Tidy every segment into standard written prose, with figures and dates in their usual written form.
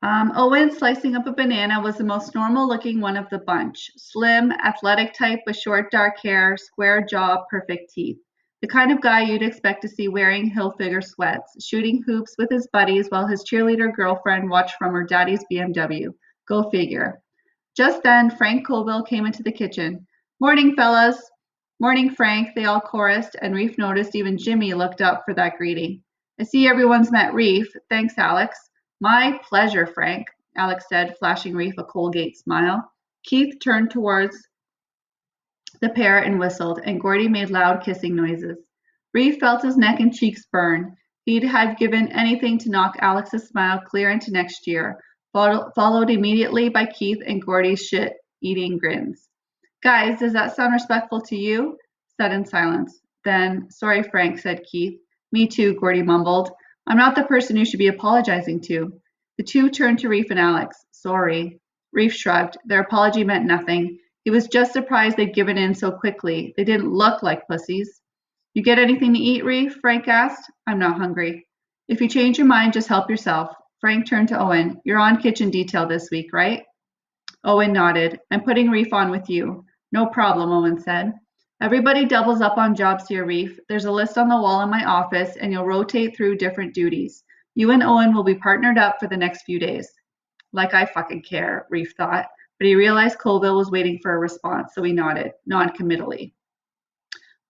Owen, slicing up a banana, was the most normal-looking one of the bunch. Slim, athletic type with short dark hair, square jaw, perfect teeth. The kind of guy you'd expect to see wearing Hilfiger sweats, shooting hoops with his buddies while his cheerleader girlfriend watched from her daddy's BMW. Go figure. Just then, Frank Colville came into the kitchen. "Morning, fellas." "Morning, Frank," they all chorused, and Reef noticed even Jimmy looked up for that greeting. "I see everyone's met Reef. Thanks, Alex." "My pleasure, Frank," Alex said, flashing Reef a Colgate smile. Keith turned towards the pair and whistled, and Gordy made loud kissing noises. Reef felt his neck and cheeks burn. He'd have given anything to knock Alex's smile clear into next year, followed immediately by Keith and Gordy's shit-eating grins. "Guys, does that sound respectful to you?" Sudden silence. Then, "Sorry, Frank," said Keith. "Me too," Gordy mumbled. "I'm not the person you should be apologizing to." The two turned to Reef and Alex. "Sorry." Reef shrugged. Their apology meant nothing. He was just surprised they'd given in so quickly. They didn't look like pussies. "You get anything to eat, Reef?" Frank asked. "I'm not hungry." "If you change your mind, just help yourself." Frank turned to Owen. "You're on kitchen detail this week, right?" Owen nodded. "I'm putting Reef on with you." "No problem," Owen said. "Everybody doubles up on jobs here, Reef. There's a list on the wall in my office, and you'll rotate through different duties. You and Owen will be partnered up for the next few days." Like I fucking care, Reef thought, but he realized Colville was waiting for a response, so he nodded, non-committally.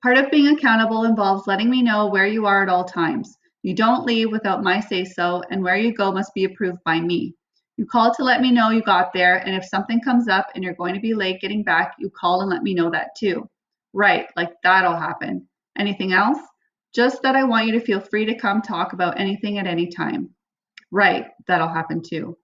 "Part of being accountable involves letting me know where you are at all times. You don't leave without my say-so, and where you go must be approved by me. You call to let me know you got there, and if something comes up and you're going to be late getting back, you call and let me know that too." "Right, like that'll happen. Anything else?" "Just that I want you to feel free to come talk about anything at any time." "Right, that'll happen too."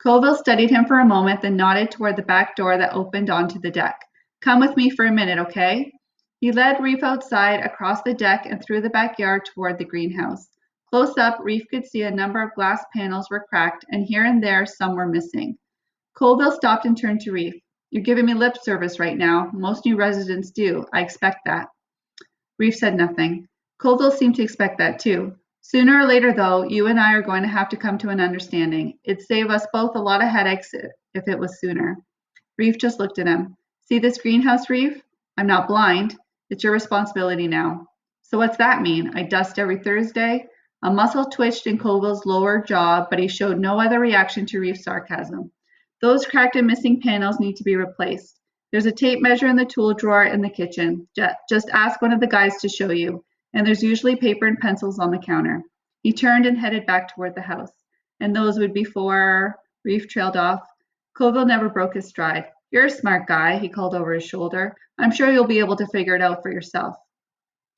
Colville studied him for a moment, then nodded toward the back door that opened onto the deck. "Come with me for a minute, okay?" He led Reef outside, across the deck, and through the backyard toward the greenhouse. Close up, Reef could see a number of glass panels were cracked, and here and there some were missing. Colville stopped and turned to Reef. "You're giving me lip service right now. Most new residents do. I expect that." Reef said nothing. Colville seemed to expect that too. "Sooner or later, though, you and I are going to have to come to an understanding. It'd save us both a lot of headaches if it was sooner." Reef just looked at him. "See this greenhouse, Reef? I'm not blind. It's your responsibility now." "So what's that mean? I dust every Thursday?" A muscle twitched in Colville's lower jaw, but he showed no other reaction to Reef's sarcasm. "Those cracked and missing panels need to be replaced. There's a tape measure in the tool drawer in the kitchen. Just ask one of the guys to show you. And there's usually paper and pencils on the counter." He turned and headed back toward the house. "And those would be for—" Reef trailed off. Colville never broke his stride. "You're a smart guy," he called over his shoulder. "I'm sure you'll be able to figure it out for yourself."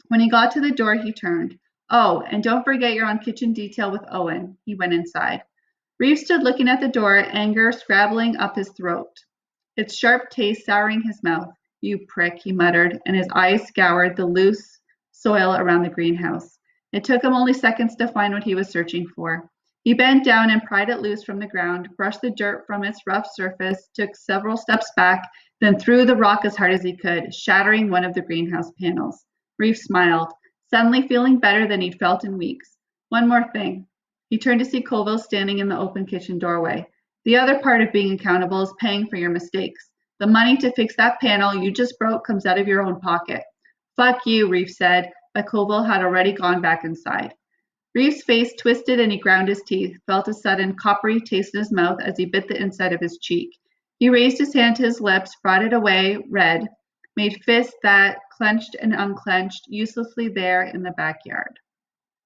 When he got to the door, he turned. "Oh, and don't forget you're on kitchen detail with Owen." He went inside. Reef stood looking at the door, anger scrabbling up his throat, its sharp taste souring his mouth. "You prick," he muttered, and his eyes scoured the loose soil around the greenhouse. It took him only seconds to find what he was searching for. He bent down and pried it loose from the ground, brushed the dirt from its rough surface, took several steps back, then threw the rock as hard as he could, shattering one of the greenhouse panels. Reef smiled, suddenly feeling better than he'd felt in weeks. "One more thing." He turned to see Colville standing in the open kitchen doorway. "The other part of being accountable is paying for your mistakes. The money to fix that panel you just broke comes out of your own pocket." "Fuck you," Reef said, but Colville had already gone back inside. Reef's face twisted and he ground his teeth, felt a sudden coppery taste in his mouth as he bit the inside of his cheek. He raised his hand to his lips, brought it away, red, made fists that clenched and unclenched, uselessly there in the backyard.